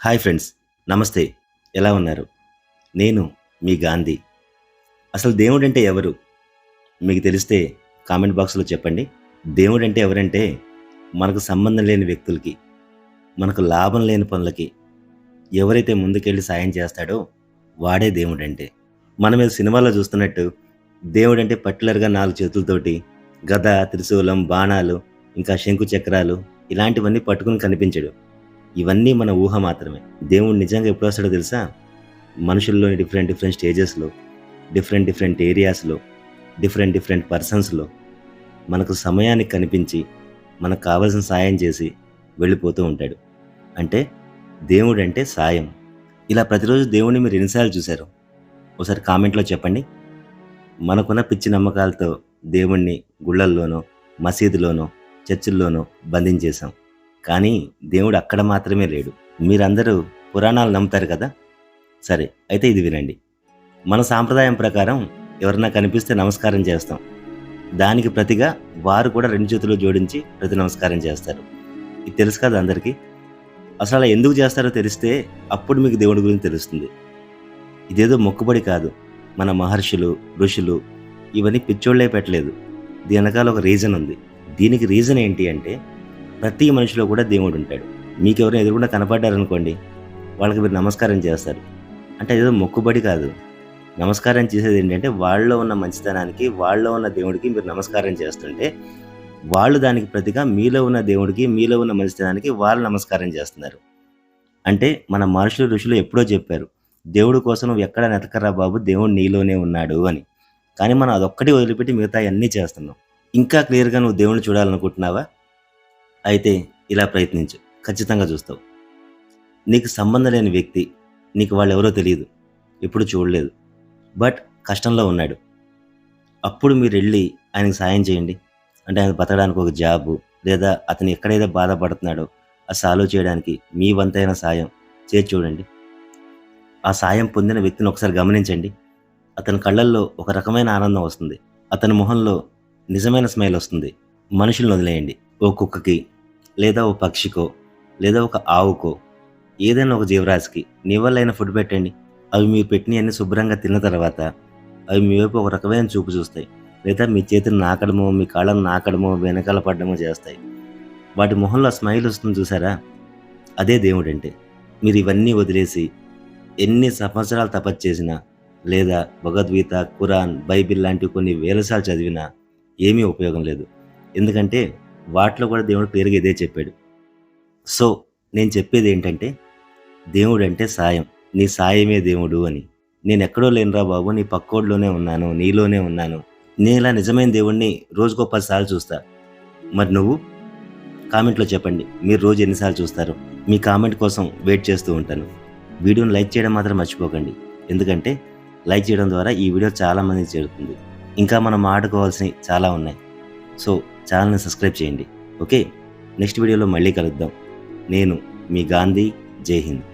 Hi friends, నమస్తే. ఎలా ఉన్నారు? నేను మీ గాంధీ. అసలు దేవుడంటే ఎవరు? మీకు తెలిస్తే కామెంట్ బాక్స్‌లో చెప్పండి. దేవుడంటే ఎవరంటే, మనకు సంబంధం లేని వ్యక్తులకి, మనకు లాభం లేని పనులకి ఎవరైతే ముందుకెళ్ళి సాయం చేస్తాడో వాడే దేవుడంటే. మనం ఈ సినిమాలో చూస్తున్నట్టు దేవుడంటే పర్టిక్యులర్‌గా 4 చేతులతోటి గద, త్రిశూలం, బాణాలు, ఇంకా శంకు చక్రాలు ఇలాంటివన్నీ పట్టుకొని కనిపించడు. ఇవన్నీ మన ఊహ మాత్రమే. దేవుడు నిజంగా ఎప్పుడొస్తాడో తెలుసా? మనుషుల్లోని డిఫరెంట్ డిఫరెంట్ స్టేజెస్‌లో, డిఫరెంట్ డిఫరెంట్ ఏరియాస్‌లో, డిఫరెంట్ డిఫరెంట్ పర్సన్స్‌లో మనకు సమయానికి కనిపించి, మనకు కావాల్సిన సాయం చేసి వెళ్ళిపోతూ ఉంటాడు. అంటే దేవుడంటే సాయం. ఇలా ప్రతిరోజు దేవుడిని మీరు ఎన్నిసార్లు చూసారు? ఒకసారి కామెంట్‌లో చెప్పండి. మనకున్న పిచ్చి నమ్మకాలతో దేవుణ్ణి గుళ్ళల్లోనో, మసీదులోనో, చర్చిల్లోనో బంధించేశాం. కానీ దేవుడు అక్కడ మాత్రమే లేడు. మీరందరూ పురాణాలు నమ్ముతారు కదా! సరే, అయితే ఇది వినండి. మన సాంప్రదాయం ప్రకారం ఎవరన్నా కనిపిస్తే నమస్కారం చేస్తాం. దానికి ప్రతిగా వారు కూడా 2 చేతులు జోడించి ప్రతి నమస్కారం చేస్తారు. ఇది తెలుసు కదా అందరికీ? అసలు అలా ఎందుకు చేస్తారో తెలిస్తే అప్పుడు మీకు దేవుడి గురించి తెలుస్తుంది. ఇదేదో మొక్కుబడి కాదు. మన మహర్షులు, ఋషులు ఇవన్నీ పిచ్చోళ్ళే పెట్టలేదు. దీని వెనకాల ఒక రీజన్ ఉంది. దీనికి రీజన్ ఏంటి అంటే, ప్రతి మనిషిలో కూడా దేవుడు ఉంటాడు. మీకెవరైనా ఎదురుగుండా కనపడ్డారనుకోండి, వాళ్ళకి మీరు నమస్కారం చేస్తారు. అంటే అదేదో మొక్కుబడి కాదు. నమస్కారం చేసేది ఏంటంటే, వాళ్ళలో ఉన్న మంచితనానికి, వాళ్ళలో ఉన్న దేవుడికి మీరు నమస్కారం చేస్తుంటే, వాళ్ళు దానికి ప్రతిగా మీలో ఉన్న దేవుడికి, మీలో ఉన్న మంచితనానికి వాళ్ళు నమస్కారం చేస్తున్నారు. అంటే మన మహర్షులు, ఋషులు ఎప్పుడో చెప్పారు, దేవుడి కోసం నువ్వు ఎక్కడ వెతకరా బాబు, దేవుడు నీలోనే ఉన్నాడు అని. కానీ మనం అదొక్కటి వదిలిపెట్టి మిగతాయన్నీ చేస్తున్నాం. ఇంకా క్లియర్‌గా నువ్వు దేవుడిని చూడాలనుకుంటున్నావా? అయితే ఇలా ప్రయత్నించు. ఖచ్చితంగా చూస్తావు. నీకు సంబంధం లేని వ్యక్తి, నీకు వాళ్ళెవరో తెలీదు, ఎప్పుడు చూడలేదు, బట్ కష్టంలో ఉన్నాడు. అప్పుడు మీరెళ్ళి ఆయనకి సాయం చేయండి. అంటే ఆయన బతకడానికి ఒక జాబు, లేదా అతను ఎక్కడైతే బాధపడుతున్నాడో అది సాల్వ్ చేయడానికి మీ వంతైన సాయం చేసి చూడండి. ఆ సాయం పొందిన వ్యక్తిని ఒకసారి గమనించండి. అతని కళ్ళల్లో ఒక రకమైన ఆనందం వస్తుంది. అతని మొహంలో నిజమైన స్మైల్ వస్తుంది. మనుషుల్ని వదిలేయండి. ఓ కుక్కకి, లేదా ఓ పక్షికో, లేదా ఒక ఆవుకో, ఏదైనా ఒక జీవరాశికి నీ వల్లైన ఫుడ్ పెట్టండి. అవి మీరు పెట్టినవన్నీ శుభ్రంగా తిన్న తర్వాత అవి మీ వైపు ఒక రకమైన చూపు చూస్తాయి. లేదా మీ చేతిని నాకడమో, మీ కాళ్ళను నాకడమో, వెనకాల పడ్డమో చేస్తాయి. వాటి మొహంలో స్మైల్ వస్తుంది చూసారా? అదే దేవుడంటే. మీరు ఇవన్నీ వదిలేసి ఎన్ని సంవత్సరాలు తపస్సు చేసినా, లేదా భగవద్గీత, ఖురాన్, బైబిల్ లాంటివి కొన్ని వేలసార్లు చదివినా ఏమీ ఉపయోగం లేదు. ఎందుకంటే వాటిలో కూడా దేవుడు క్లియర్‌గా ఇదే చెప్పాడు. సో, నేను చెప్పేది ఏంటంటే, దేవుడంటే సాయం. నీ సాయమే దేవుడు అని. నేనెక్కడో లేనురా బాబు, నీ పక్కోడిలోనే ఉన్నాను, నీలోనే ఉన్నాను. నేనిలా నిజమైన దేవుడిని రోజుకో 10 సార్లు చూస్తా. మరి నువ్వు? కామెంట్‌లో చెప్పండి. మీరు రోజు ఎన్ని సార్లు చూస్తారో? మీ కామెంట్ కోసం వెయిట్ చేస్తూ ఉంటాను. వీడియోని లైక్ చేయడం మాత్రం మర్చిపోకండి. ఎందుకంటే లైక్ చేయడం ద్వారా ఈ వీడియో చాలా మందికి చేరుతుంది. ఇంకా మనం మాట్లాడుకోవాల్సినవి చాలా ఉన్నాయి. సో, ఛానల్‌ని సబ్స్క్రైబ్ చేయండి. ఓకే? నెక్స్ట్ వీడియోలో మళ్ళీ కలుద్దాం. నేను మీ గాంధీ. జై హింద్.